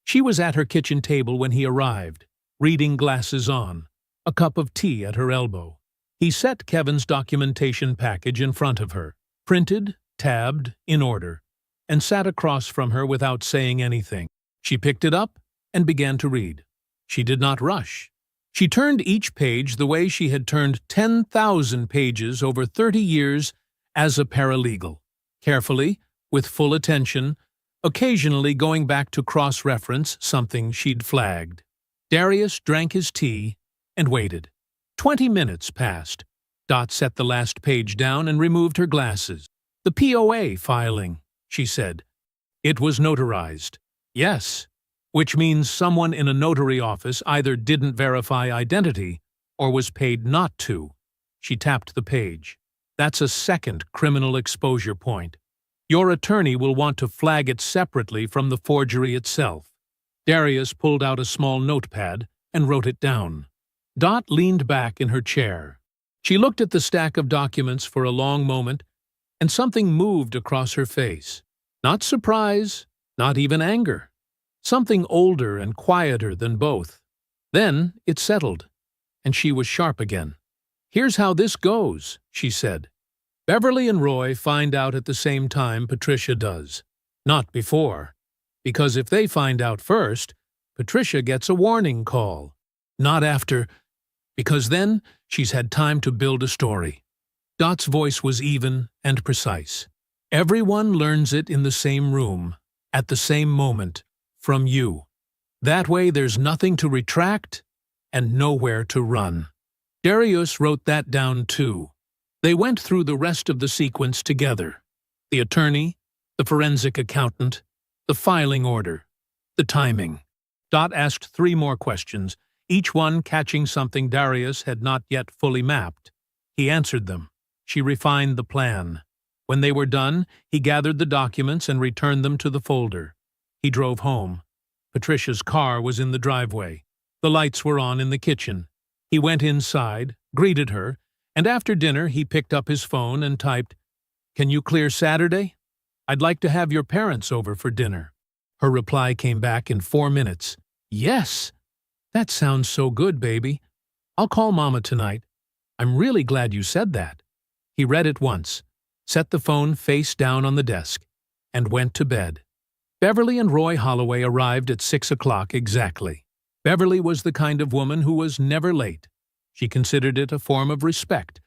She was at her kitchen table when he arrived, reading glasses on, a cup of tea at her elbow. He set Kevin's documentation package in front of her, printed, tabbed, in order, and sat across from her without saying anything. She picked it up and began to read. She did not rush. She turned each page the way she had turned 10,000 pages over 30 years as a paralegal, carefully, with full attention, occasionally going back to cross-reference something she'd flagged. Darius drank his tea and waited. 20 minutes passed. Dot set the last page down and removed her glasses. "The POA filing," she said. "It was notarized." "Yes, which means someone in a notary office either didn't verify identity or was paid not to." She tapped the page. "That's a second criminal exposure point. Your attorney will want to flag it separately from the forgery itself." Darius pulled out a small notepad and wrote it down. Dot leaned back in her chair. She looked at the stack of documents for a long moment, and something moved across her face. Not surprise, not even anger. Something older and quieter than both. Then it settled, and she was sharp again. "Here's how this goes," she said. "Beverly and Roy find out at the same time Patricia does. Not before. Because if they find out first, Patricia gets a warning call. Not after, because then she's had time to build a story." Dot's voice was even and precise. "Everyone learns it in the same room, at the same moment, from you. That way there's nothing to retract and nowhere to run." Darius wrote that down too. They went through the rest of the sequence together. The attorney, the forensic accountant, the filing order, the timing. Dot asked 3 more questions, each one catching something Darius had not yet fully mapped. He answered them. She refined the plan. When they were done, he gathered the documents and returned them to the folder. He drove home. Patricia's car was in the driveway. The lights were on in the kitchen. He went inside, greeted her, and after dinner he picked up his phone and typed, "Can you clear Saturday? I'd like to have your parents over for dinner." Her reply came back in 4 minutes. "Yes! That sounds so good, baby. I'll call Mama tonight. I'm really glad you said that." He read it once, set the phone face down on the desk, and went to bed. Beverly and Roy Holloway arrived at 6 o'clock exactly. Beverly was the kind of woman who was never late. She considered it a form of respect,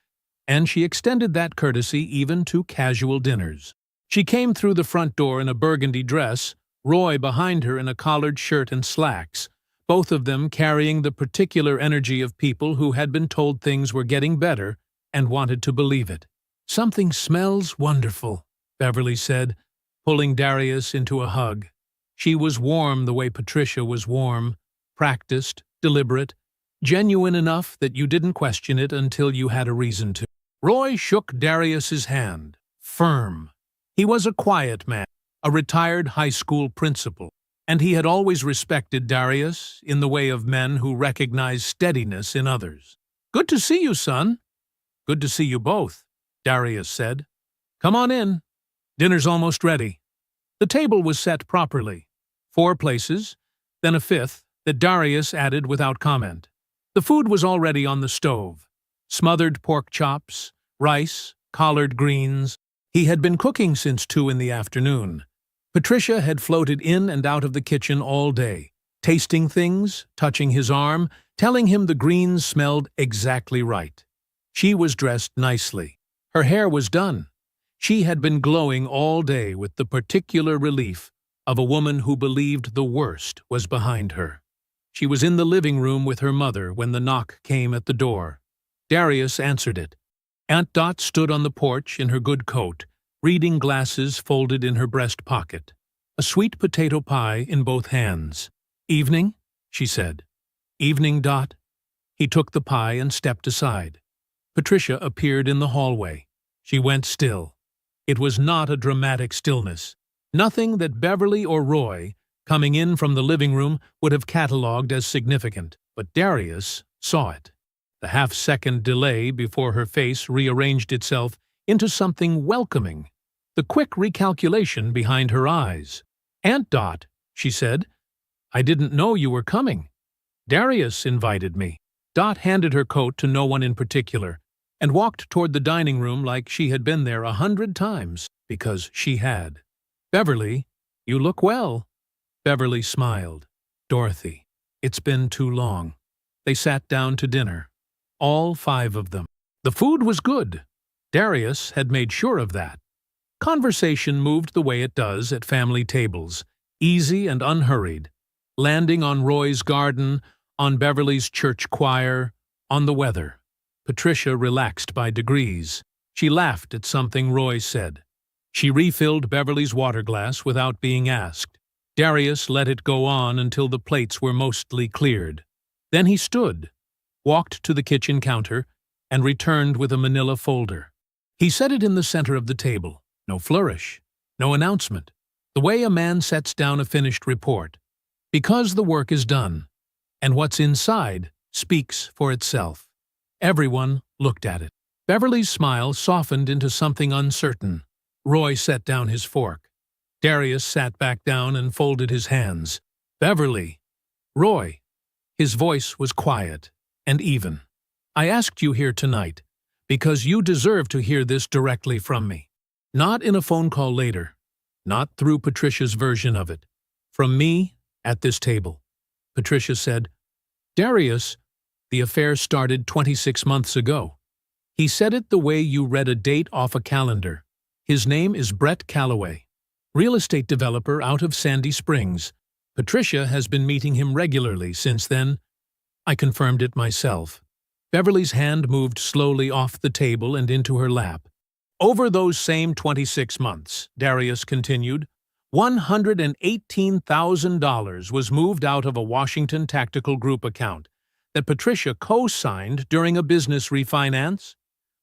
and she extended that courtesy even to casual dinners. She came through the front door in a burgundy dress, Roy behind her in a collared shirt and slacks, both of them carrying the particular energy of people who had been told things were getting better and wanted to believe it. "Something smells wonderful," Beverly said, pulling Darius into a hug. She was warm the way Patricia was warm, practiced, deliberate, genuine enough that you didn't question it until you had a reason to. Roy shook Darius's hand, firm. He was a quiet man, a retired high school principal, and he had always respected Darius in the way of men who recognize steadiness in others. "Good to see you, son." "Good to see you both," Darius said. "Come on in. Dinner's almost ready." The table was set properly. 4 places, then a 5th that Darius added without comment. The food was already on the stove. Smothered pork chops, rice, collard greens. He had been cooking since 2 in the afternoon. Patricia had floated in and out of the kitchen all day, tasting things, touching his arm, telling him the greens smelled exactly right. She was dressed nicely. Her hair was done. She had been glowing all day with the particular relief of a woman who believed the worst was behind her. She was in the living room with her mother when the knock came at the door. Darius answered it. Aunt Dot stood on the porch in her good coat, reading glasses folded in her breast pocket, a sweet potato pie in both hands. "Evening?" she said. "Evening, Dot." He took the pie and stepped aside. Patricia appeared in the hallway. She went still. It was not a dramatic stillness. Nothing that Beverly or Roy, coming in from the living room, would have catalogued as significant, but Darius saw it. The half-second delay before her face rearranged itself into something welcoming, the quick recalculation behind her eyes. "Aunt Dot," she said, "I didn't know you were coming. Darius invited me." Dot handed her coat to no one in particular and walked toward the dining room like she had been there 100 times, because she had. "Beverly, you look well." Beverly smiled. "Dorothy, it's been too long." They sat down to dinner, all 5 of them. The food was good. Darius had made sure of that. Conversation moved the way it does at family tables, easy and unhurried, landing on Roy's garden, on Beverly's church choir, on the weather. Patricia relaxed by degrees. She laughed at something Roy said. She refilled Beverly's water glass without being asked. Darius let it go on until the plates were mostly cleared. Then he stood, walked to the kitchen counter, and returned with a manila folder. He set it in the center of the table. No flourish, no announcement. The way a man sets down a finished report. Because the work is done, and what's inside speaks for itself. Everyone looked at it. Beverly's smile softened into something uncertain. Roy set down his fork. Darius sat back down and folded his hands. "Beverly." "Roy." His voice was quiet and even. "I asked you here tonight because you deserve to hear this directly from me. Not in a phone call later. Not through Patricia's version of it. From me at this table." Patricia said, "Darius, the affair started 26 months ago. He said it the way you read a date off a calendar. His name is Brett Calloway, real estate developer out of Sandy Springs. Patricia has been meeting him regularly since then. I confirmed it myself." Beverly's hand moved slowly off the table and into her lap. "Over those same 26 months, Darius continued, $118,000 was moved out of a Washington Tactical Group account that Patricia co-signed during a business refinance,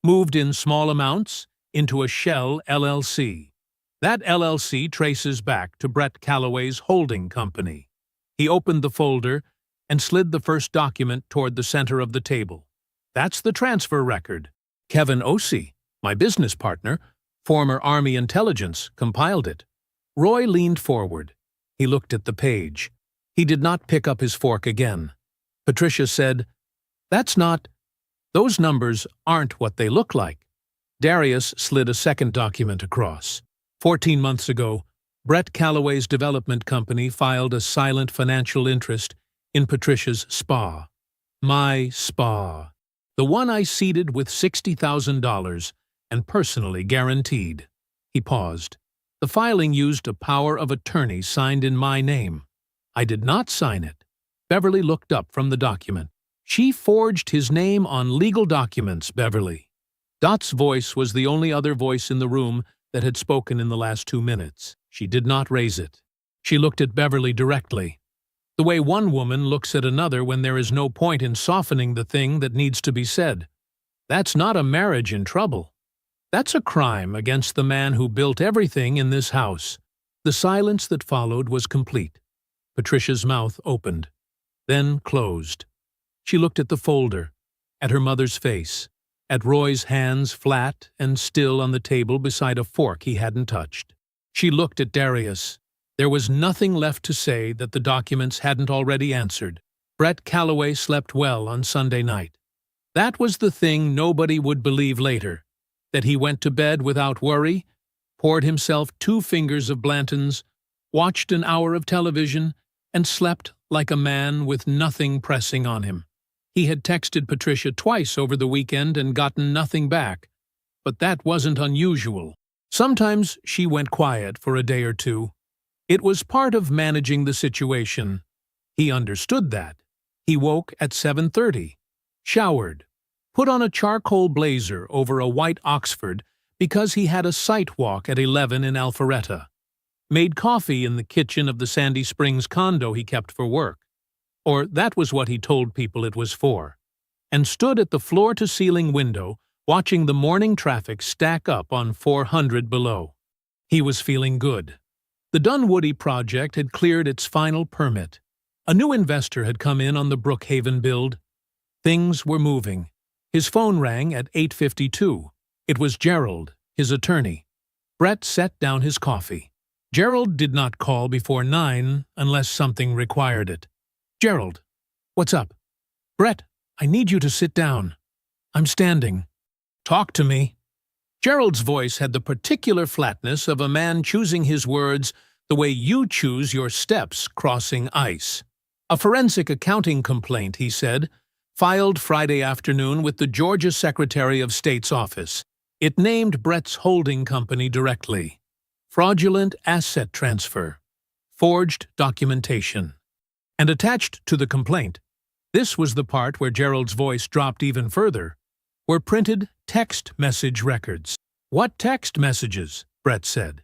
moved in small amounts into a shell LLC. That LLC traces back to Brett Calloway's holding company." He opened the folder and slid the first document toward the center of the table. "That's the transfer record. Kevin Ossie, my business partner, former Army intelligence, compiled it." Roy leaned forward. He looked at the page. He did not pick up his fork again. Patricia said, "Those numbers aren't what they look like." Darius slid a second document across. 14 months ago, Brett Calloway's development company filed a silent financial interest in Patricia's spa. "My spa. The one I seeded with $60,000 and personally guaranteed." He paused. "The filing used a power of attorney signed in my name. I did not sign it." Beverly looked up from the document. "She forged his name on legal documents, Beverly." Dot's voice was the only other voice in the room that had spoken in the last 2 minutes. She did not raise it. She looked at Beverly directly, the way one woman looks at another when there is no point in softening the thing that needs to be said. "That's not a marriage in trouble. That's a crime against the man who built everything in this house." The silence that followed was complete. Patricia's mouth opened, then closed. She looked at the folder, at her mother's face, at Roy's hands flat and still on the table beside a fork he hadn't touched. She looked at Darius. There was nothing left to say that the documents hadn't already answered. Brett Calloway slept well on Sunday night. That was the thing nobody would believe later, that he went to bed without worry, poured himself 2 fingers of Blanton's, watched an hour of television, and slept like a man with nothing pressing on him. He had texted Patricia twice over the weekend and gotten nothing back, but that wasn't unusual. Sometimes she went quiet for a day or two. It was part of managing the situation. He understood that. He woke at 7:30, showered, put on a charcoal blazer over a white Oxford because he had a sight walk at 11 in Alpharetta, made coffee in the kitchen of the Sandy Springs condo he kept for work, or that was what he told people it was for, and stood at the floor-to-ceiling window watching the morning traffic stack up on 400 below. He was feeling good. The Dunwoody project had cleared its final permit. A new investor had come in on the Brookhaven build. Things were moving. His phone rang at 8:52. It was Gerald, his attorney. Brett set down his coffee. Gerald did not call before 9 unless something required it. "Gerald, what's up?" "Brett, I need you to sit down." "I'm standing." "Talk to me." Gerald's voice had the particular flatness of a man choosing his words the way you choose your steps crossing ice. "A forensic accounting complaint," he said, "filed Friday afternoon with the Georgia Secretary of State's office. It named Brett's holding company directly. Fraudulent asset transfer. Forged documentation." And attached to the complaint, this was the part where Gerald's voice dropped even further, were printed text message records. "What text messages?" Brett said.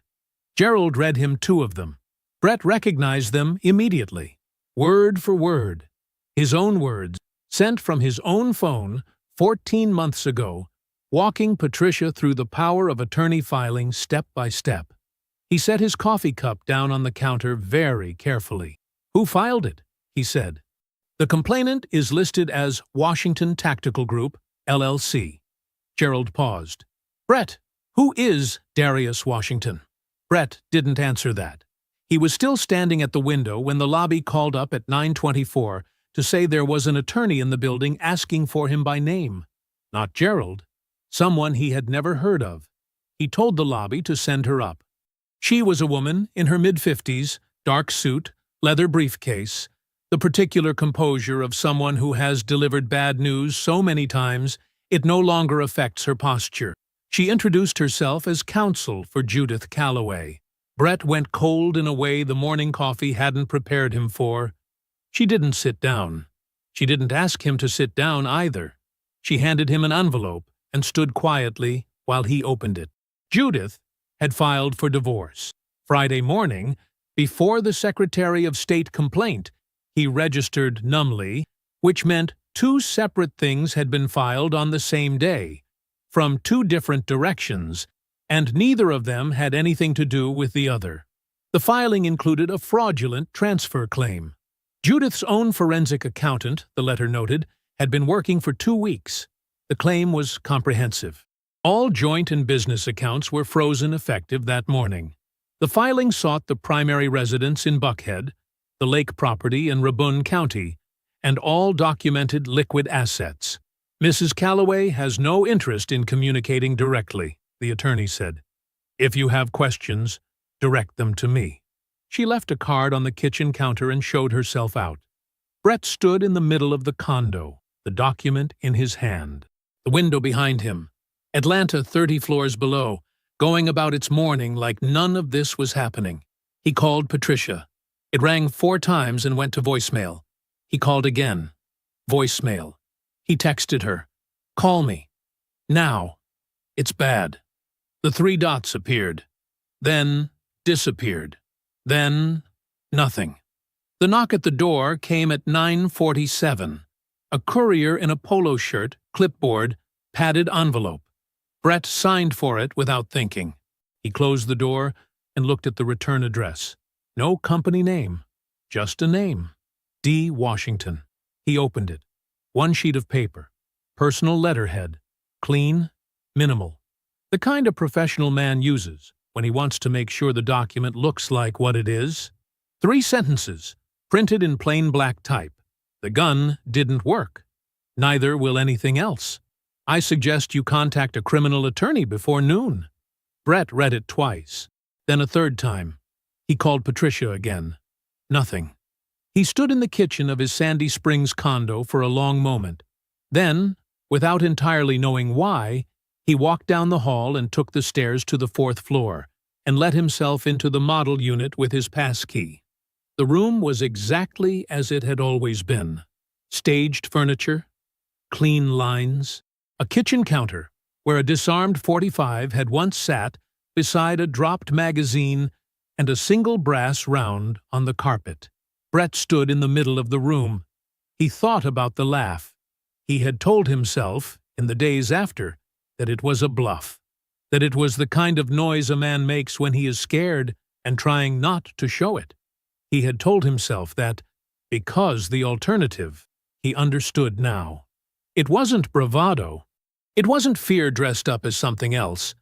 Gerald read him 2 of them. Brett recognized them immediately. Word for word. His own words, sent from his own phone 14 months ago, walking Patricia through the power of attorney filing step by step. He set his coffee cup down on the counter very carefully. "Who filed it?" he said. "The complainant is listed as Washington Tactical Group, LLC. Gerald paused. "Brett, who is Darius Washington?" Brett didn't answer that. He was still standing at the window when the lobby called up at 9:24 to say there was an attorney in the building asking for him by name. Not Gerald. Someone he had never heard of. He told the lobby to send her up. She was a woman in her mid-50s, dark suit, leather briefcase, the particular composure of someone who has delivered bad news so many times it no longer affects her posture. She introduced herself as counsel for Judith Calloway. Brett went cold in a way the morning coffee hadn't prepared him for. She didn't sit down. She didn't ask him to sit down either. She handed him an envelope and stood quietly while he opened it. Judith had filed for divorce. Friday morning, before the Secretary of State complaint, he registered numbly, which meant 2 separate things had been filed on the same day, from 2 different directions, and neither of them had anything to do with the other. The filing included a fraudulent transfer claim. Judith's own forensic accountant, the letter noted, had been working for 2 weeks. The claim was comprehensive. All joint and business accounts were frozen effective that morning. The filing sought the primary residence in Buckhead, the lake property in Rabun County, and all documented liquid assets. "Mrs. Calloway has no interest in communicating directly," the attorney said. "If you have questions, direct them to me." She left a card on the kitchen counter and showed herself out. Brett stood in the middle of the condo, the document in his hand. The window behind him. Atlanta 30 floors below, going about its morning like none of this was happening. He called Patricia. It rang 4 times and went to voicemail. He called again. Voicemail. He texted her. "Call me. Now. It's bad." The 3 dots appeared. Then disappeared. Then nothing. The knock at the door came at 9:47. A courier in a polo shirt, clipboard, padded envelope. Brett signed for it without thinking. He closed the door and looked at the return address. No company name. Just a name. D. Washington. He opened it. 1 sheet of paper. Personal letterhead. Clean. Minimal. The kind a professional man uses when he wants to make sure the document looks like what it is. 3 sentences, printed in plain black type. The gun didn't work. Neither will anything else. I suggest you contact a criminal attorney before noon. Brett read it twice, then a 3rd time. He called Patricia again. Nothing. He stood in the kitchen of his Sandy Springs condo for a long moment. Then, without entirely knowing why, he walked down the hall and took the stairs to the 4th floor and let himself into the model unit with his passkey. The room was exactly as it had always been. Staged furniture, clean lines, a kitchen counter where a disarmed .45 had once sat beside a dropped magazine, and a single brass round on the carpet. Brett stood in the middle of the room. He thought about the laugh. He had told himself, in the days after, that it was a bluff, that it was the kind of noise a man makes when he is scared and trying not to show it. He had told himself that, because the alternative, he understood now. It wasn't bravado. It wasn't fear dressed up as something else.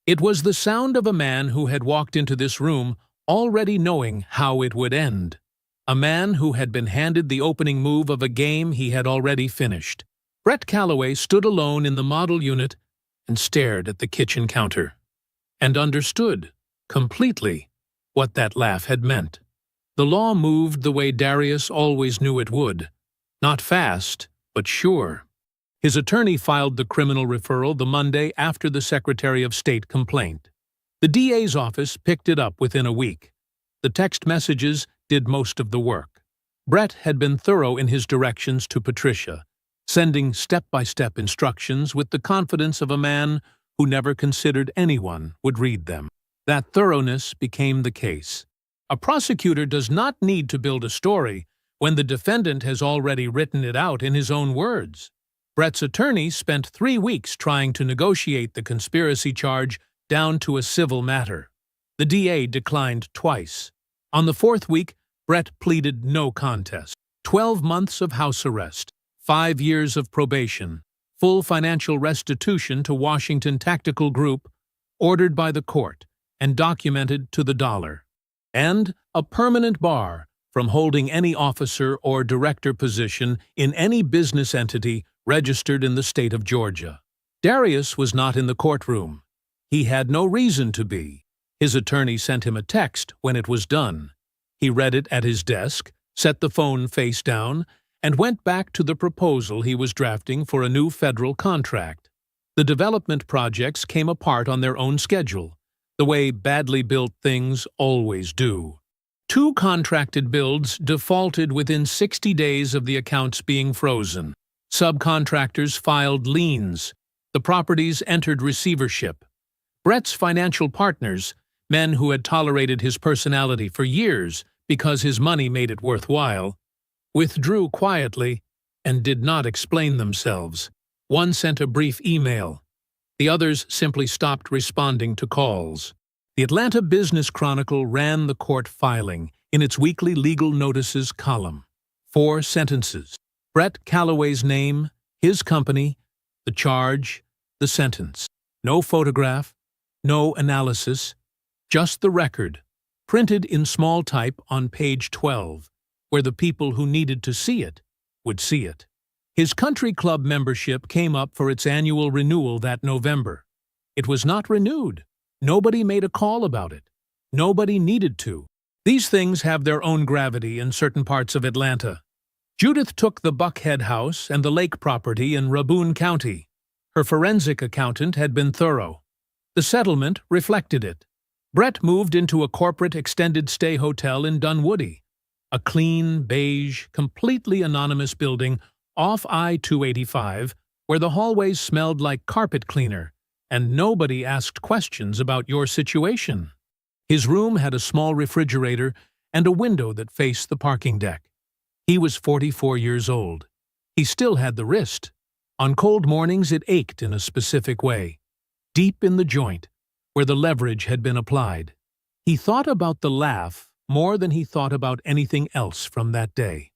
It was the sound of a man who had walked into this room already knowing how it would end. A man who had been handed the opening move of a game he had already finished. Brett Calloway stood alone in the model unit and stared at the kitchen counter, and understood, completely, what that laugh had meant. The law moved the way Darius always knew it would. Not fast, but sure. His attorney filed the criminal referral the Monday after the Secretary of State complaint. The DA's office picked it up within a week. The text messages did most of the work. Brett had been thorough in his directions to Patricia, sending step-by-step instructions with the confidence of a man who never considered anyone would read them. That thoroughness became the case. A prosecutor does not need to build a story when the defendant has already written it out in his own words. Brett's attorney spent 3 weeks trying to negotiate the conspiracy charge down to a civil matter. The DA declined twice. On the 4th week, Brett pleaded no contest. 12 months of house arrest, 5 years of probation, full financial restitution to Washington Tactical Group, ordered by the court and documented to the dollar, and a permanent bar from holding any officer or director position in any business entity registered in the state of Georgia. Darius was not in the courtroom. He had no reason to be. His attorney sent him a text when it was done. He read it at his desk, set the phone face down, and went back to the proposal he was drafting for a new federal contract. The development projects came apart on their own schedule, the way badly built things always do. 2 contracted builds defaulted within 60 days of the accounts being frozen. Subcontractors filed liens. The properties entered receivership. Brett's financial partners, men who had tolerated his personality for years because his money made it worthwhile, withdrew quietly and did not explain themselves. One sent a brief email. The others simply stopped responding to calls. The Atlanta Business Chronicle ran the court filing in its weekly legal notices column. 4 sentences. Brett Calloway's name, his company, the charge, the sentence. No photograph, no analysis, just the record, printed in small type on page 12, where the people who needed to see it would see it. His country club membership came up for its annual renewal that November. It was not renewed. Nobody made a call about it. Nobody needed to. These things have their own gravity in certain parts of Atlanta. Judith took the Buckhead house and the lake property in Rabun County. Her forensic accountant had been thorough. The settlement reflected it. Brett moved into a corporate extended stay hotel in Dunwoody, a clean, beige, completely anonymous building off I-285 where the hallways smelled like carpet cleaner and nobody asked questions about your situation. His room had a small refrigerator and a window that faced the parking deck. He was 44 years old. He still had the wrist. On cold mornings it ached in a specific way, deep in the joint, where the leverage had been applied. He thought about the laugh more than he thought about anything else from that day.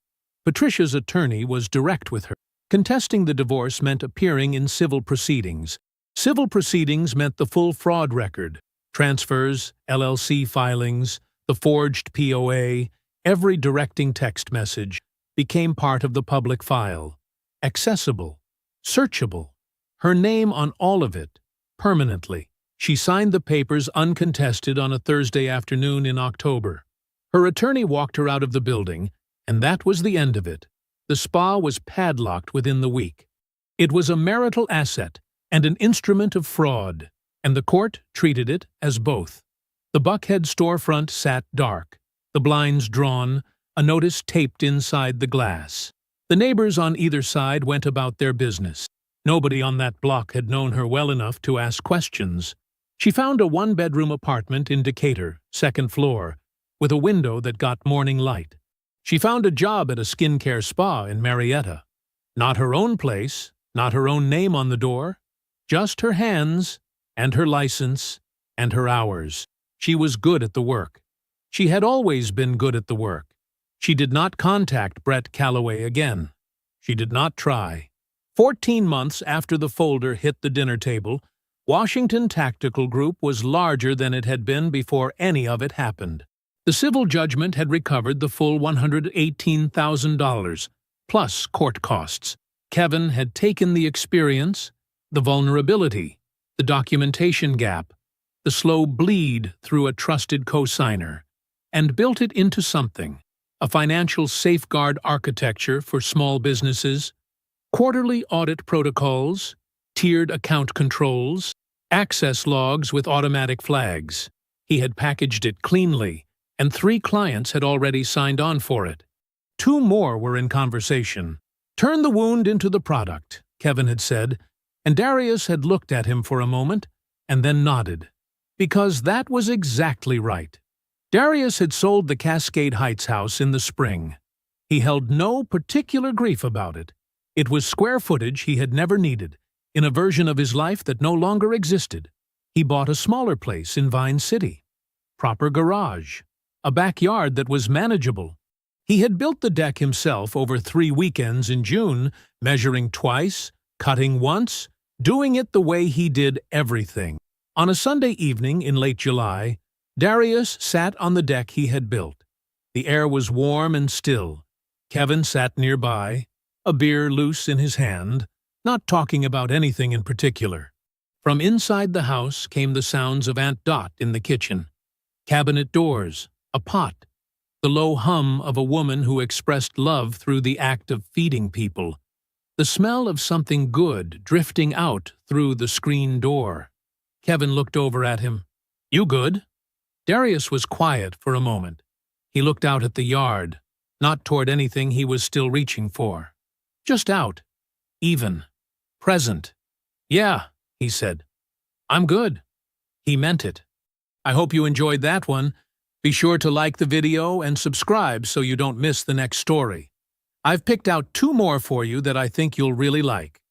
Patricia's attorney was direct with her. Contesting the divorce meant appearing in civil proceedings. Civil proceedings meant the full fraud record, transfers, LLC filings, the forged POA, every directing text message became part of the public file, accessible, searchable, her name on all of it, permanently. She signed the papers uncontested on a Thursday afternoon in October. Her attorney walked her out of the building, and that was the end of it. The spa was padlocked within the week. It was a marital asset and an instrument of fraud, and the court treated it as both. The Buckhead storefront sat dark, the blinds drawn, a notice taped inside the glass. The neighbors on either side went about their business. Nobody on that block had known her well enough to ask questions. She found a one-bedroom apartment in Decatur, second floor, with a window that got morning light. She found a job at a skincare spa in Marietta. Not her own place, not her own name on the door, just her hands, and her license, and her hours. She was good at the work. She had always been good at the work. She did not contact Brett Calloway again. She did not try. 14 months after the folder hit the dinner table, Washington Tactical Group was larger than it had been before any of it happened. The civil judgment had recovered the full $118,000, plus court costs. Kevin had taken the experience, the vulnerability, the documentation gap, the slow bleed through a trusted co-signer, and built it into something, a financial safeguard architecture for small businesses, quarterly audit protocols, tiered account controls, access logs with automatic flags. He had packaged it cleanly, and 3 clients had already signed on for it. 2 more were in conversation. "Turn the wound into the product," Kevin had said, and Darius had looked at him for a moment and then nodded. Because that was exactly right. Darius had sold the Cascade Heights house in the spring. He held no particular grief about it. It was square footage he had never needed, in a version of his life that no longer existed. He bought a smaller place in Vine City. Proper garage. A backyard that was manageable. He had built the deck himself over 3 weekends in June, measuring twice, cutting once, doing it the way he did everything. On a Sunday evening in late July, Darius sat on the deck he had built. The air was warm and still. Kevin sat nearby, a beer loose in his hand, not talking about anything in particular. From inside the house came the sounds of Aunt Dot in the kitchen. Cabinet doors, a pot, the low hum of a woman who expressed love through the act of feeding people, the smell of something good drifting out through the screen door. Kevin looked over at him. "You good?" Darius was quiet for a moment. He looked out at the yard, not toward anything he was still reaching for. Just out. Even. Present. "Yeah," he said. "I'm good." He meant it. I hope you enjoyed that one. Be sure to like the video and subscribe so you don't miss the next story. I've picked out 2 more for you that I think you'll really like.